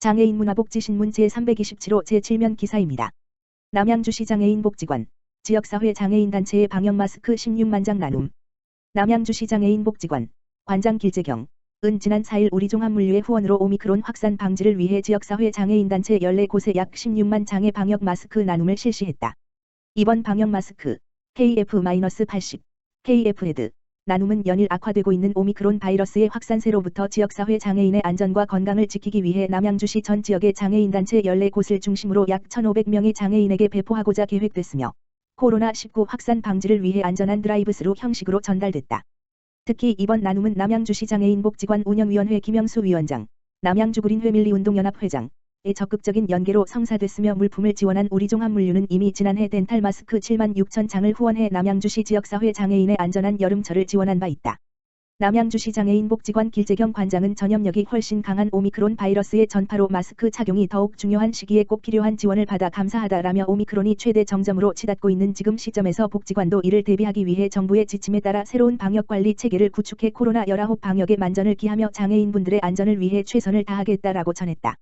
장애인 문화복지신문 제327호 제7면 기사입니다. 남양주시 장애인 복지관, 지역사회 장애인단체의 방역마스크 16만 장 나눔. 남양주시 장애인 복지관, 관장 길재경, 은 지난 4일 우리 종합물류의 후원으로 오미크론 확산 방지를 위해 지역사회 장애인단체 14곳에 약 16만 장의 방역마스크 나눔을 실시했다. 이번 방역마스크, KF-80, KF-헤드, 나눔은 연일 악화되고 있는 오미크론 바이러스의 확산세로부터 지역사회 장애인의 안전과 건강을 지키기 위해 남양주시 전 지역의 장애인단체 14곳을 중심으로 약 1,500명의 장애인에게 배포하고자 계획됐으며 코로나19 확산 방지를 위해 안전한 드라이브스루 형식으로 전달됐다. 특히 이번 나눔은 남양주시 장애인복지관 운영위원회 김영수 위원장, 남양주구린 회밀리운동연합 회장의 적극적인 연계로 성사됐으며 물품을 지원한 우리종합물류는 이미 지난해 덴탈 마스크 7만 6천 장을 후원해 남양주시 지역사회 장애인의 안전한 여름철을 지원한 바 있다. 남양주시 장애인복지관 길재경 관장은 전염력이 훨씬 강한 오미크론 바이러스의 전파로 마스크 착용이 더욱 중요한 시기에 꼭 필요한 지원을 받아 감사하다라며 오미크론이 최대 정점으로 치닫고 있는 지금 시점에서 복지관도 이를 대비하기 위해 정부의 지침에 따라 새로운 방역관리 체계를 구축해 코로나19 방역에 만전을 기하며 장애인분들의 안전을 위해 최선을 다하겠다라고 전했다.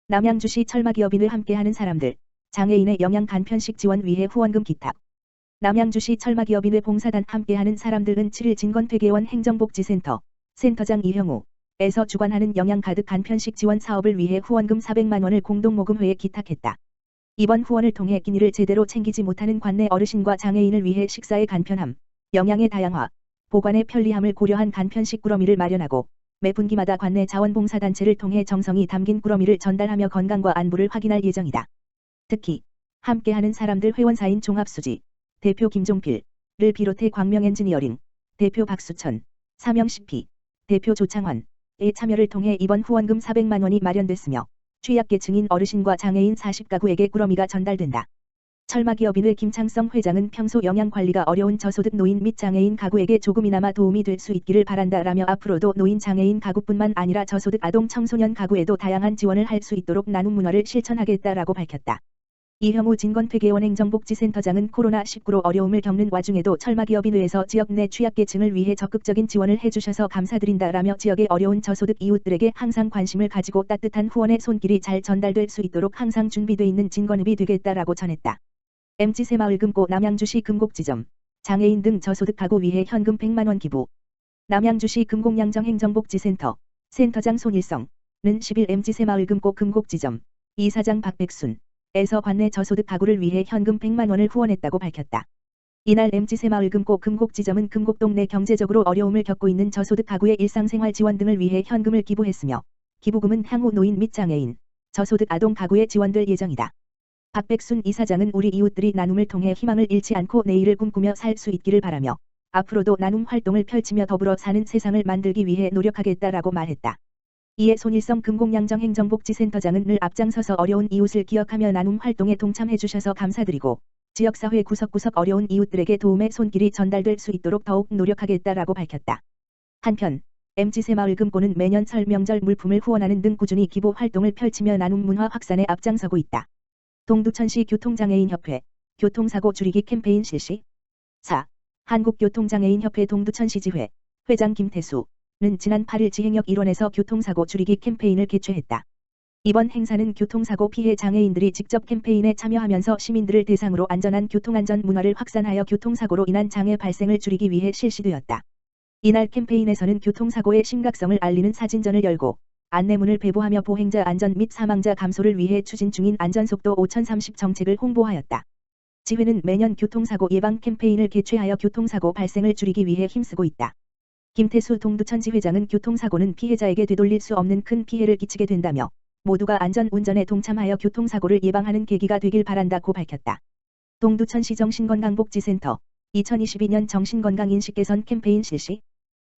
남양주시 철마기업인을 함께하는 사람들, 장애인의 영양 간편식 지원 위해 후원금 기탁. 남양주시 철마기업인회 봉사단 함께하는 사람들은 7일 진건회계원 행정복지센터, 센터장 이형우에서 주관하는 영양 가득 간편식 지원 사업을 위해 후원금 400만 원을 공동모금회에 기탁했다. 이번 후원을 통해 끼니를 제대로 챙기지 못하는 관내 어르신과 장애인을 위해 식사의 간편함, 영양의 다양화, 보관의 편리함을 고려한 간편식 꾸러미를 마련하고 매 분기마다 관내 자원봉사단체를 통해 정성이 담긴 꾸러미를 전달하며 건강과 안부를 확인할 예정이다. 특히 함께하는 사람들 회원사인 종합수지, 대표 김종필을 비롯해 광명엔지니어링, 대표 박수천, 사명 CP, 대표 조창환의 참여를 통해 이번 후원금 400만 원이 마련됐으며 취약계층인 어르신과 장애인 40가구에게 꾸러미가 전달된다. 철마기업인회 김창성 회장은 평소 영양관리가 어려운 저소득 노인 및 장애인 가구에게 조금이나마 도움이 될 수 있기를 바란다라며 앞으로도 노인 장애인 가구뿐만 아니라 저소득 아동 청소년 가구에도 다양한 지원을 할 수 있도록 나눔 문화를 실천하겠다라고 밝혔다. 이형우 진건회계원 행정복지센터장은 코로나19로 어려움을 겪는 와중에도 철마기업인회에서 지역 내 취약계층을 위해 적극적인 지원을 해주셔서 감사드린다라며 지역의 어려운 저소득 이웃들에게 항상 관심을 가지고 따뜻한 후원의 손길이 잘 전달될 수 있도록 항상 준비돼 있는 진건읍이 되겠다라고 전했다. MG새마을 금고 남양주시 금곡지점, 장애인 등 저소득 가구 위해 현금 100만 원 기부. 남양주시 금곡양정 행정복지센터, 센터장 손일성은 10일 MG새마을 금고 금곡지점, 이사장 박백순, 에서 관내 저소득 가구를 위해 현금 100만 원을 후원했다고 밝혔다. 이날 MG새마을 금고 금곡지점은 금곡동 내 경제적으로 어려움을 겪고 있는 저소득 가구의 일상생활 지원 등을 위해 현금을 기부했으며 기부금은 향후 노인 및 장애인, 저소득 아동 가구에 지원될 예정이다. 박백순 이사장은 우리 이웃들이 나눔을 통해 희망을 잃지 않고 내일을 꿈꾸며 살 수 있기를 바라며 앞으로도 나눔 활동을 펼치며 더불어 사는 세상을 만들기 위해 노력하겠다라고 말했다. 이에 손일성 금곡양정 행정복지센터장은 늘 앞장서서 어려운 이웃을 기억하며 나눔 활동에 동참해 주셔서 감사드리고 지역사회 구석구석 어려운 이웃들에게 도움의 손길이 전달될 수 있도록 더욱 노력하겠다라고 밝혔다. 한편 MG새마을 금고는 매년 설 명절 물품을 후원하는 등 꾸준히 기부 활동을 펼치며 나눔 문화 확산에 앞장서고 있다. 동두천시 교통장애인협회 교통사고 줄이기 캠페인 실시. 4. 한국교통장애인협회 동두천시지회 회장 김태수는 지난 8일 지행역 일원에서 교통사고 줄이기 캠페인을 개최했다. 이번 행사는 교통사고 피해 장애인들이 직접 캠페인에 참여하면서 시민들을 대상으로 안전한 교통안전 문화를 확산하여 교통사고로 인한 장애 발생을 줄이기 위해 실시되었다. 이날 캠페인에서는 교통사고의 심각성을 알리는 사진전을 열고 안내문을 배부하며 보행자 안전 및 사망자 감소를 위해 추진 중인 안전속도 5030 정책을 홍보하였다. 지회는 매년 교통사고 예방 캠페인을 개최하여 교통사고 발생을 줄이기 위해 힘쓰고 있다. 김태수 동두천지 회장은 교통사고는 피해자에게 되돌릴 수 없는 큰 피해를 끼치게 된다며 모두가 안전운전에 동참하여 교통사고를 예방하는 계기가 되길 바란다고 밝혔다. 동두천시 정신건강복지센터 2022년 정신건강인식 개선 캠페인 실시.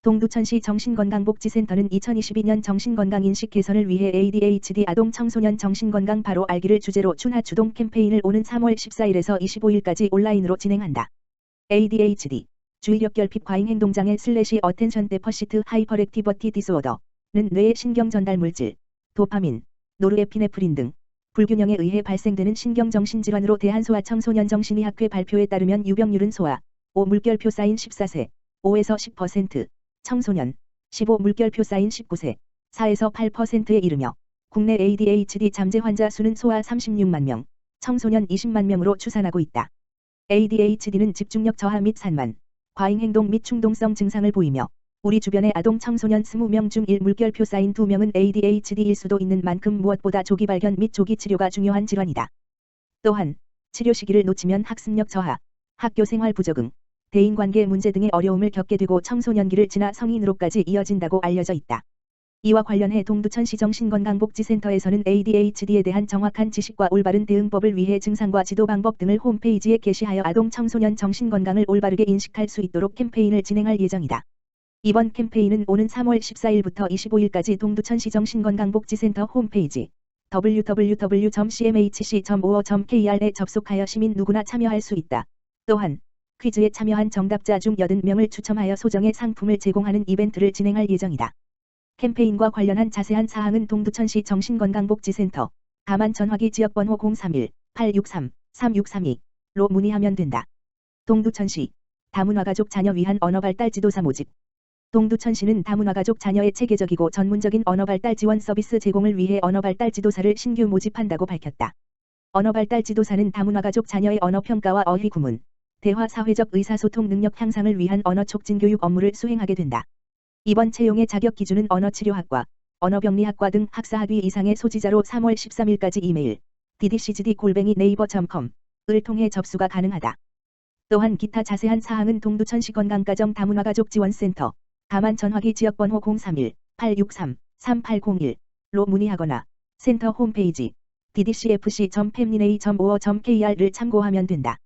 동두천시 정신건강복지센터는 2022년 정신건강인식 개선을 위해 ADHD 아동 청소년 정신건강 바로 알기를 주제로 준하주동 캠페인을 오는 3월 14일에서 25일까지 온라인으로 진행한다. ADHD 주의력 결핍 과잉 행동장애 어텐션 데퍼시트 하이퍼액티버티 디스오더는 뇌의 신경 전달 물질, 도파민, 노르에피네프린 등 불균형에 의해 발생되는 신경정신질환으로 대한소아청소년정신의학회 발표에 따르면 유병률은 소아, 5 물결표 사인 14세, 5에서 10%, 청소년, 15 물결표 사인 19세, 4에서 8%에 이르며 국내 ADHD 잠재 환자 수는 소아 36만 명, 청소년 20만 명으로 추산하고 있다. ADHD는 집중력 저하 및 산만, 과잉 행동 및 충동성 증상을 보이며 우리 주변의 아동 청소년 20명 중 1물결표 쌓인 2명은 ADHD일 수도 있는 만큼 무엇보다 조기 발견 및 조기 치료가 중요한 질환이다. 또한 치료 시기를 놓치면 학습력 저하, 학교 생활 부적응, 대인관계 문제 등의 어려움을 겪게 되고 청소년기를 지나 성인으로까지 이어진다고 알려져 있다. 이와 관련해 동두천시 정신건강복지센터에서는 ADHD에 대한 정확한 지식과 올바른 대응법을 위해 증상과 지도 방법 등을 홈페이지에 게시하여 아동 청소년 정신건강을 올바르게 인식할 수 있도록 캠페인을 진행할 예정이다. 이번 캠페인은 오는 3월 14일부터 25일까지 동두천시 정신건강복지센터 홈페이지 www.cmhc.or.kr에 접속하여 시민 누구나 참여할 수 있다. 또한 퀴즈에 참여한 정답자 중 80명을 추첨하여 소정의 상품을 제공하는 이벤트를 진행할 예정이다. 캠페인과 관련한 자세한 사항은 동두천시 정신건강복지센터 다만 전화기 지역번호 031-863-3632로 문의하면 된다. 동두천시 다문화가족 자녀 위한 언어발달 지도사 모집. 동두천시는 다문화가족 자녀의 체계적이고 전문적인 언어발달 지원 서비스 제공을 위해 언어발달 지도사를 신규 모집한다고 밝혔다. 언어발달 지도사는 다문화가족 자녀의 언어평가와 어휘 구문, 대화 사회적 의사소통 능력 향상을 위한 언어 촉진 교육 업무를 수행하게 된다. 이번 채용의 자격 기준은 언어치료학과, 언어병리학과 등 학사학위 이상의 소지자로 3월 13일까지 이메일 ddcgd@naver.com을 통해 접수가 가능하다. 또한 기타 자세한 사항은 동두천시 건강가정 다문화가족 지원센터 다만 전화기 지역번호 031-863-3801로 문의하거나 센터 홈페이지 ddcfc.family.or.kr을 참고하면 된다.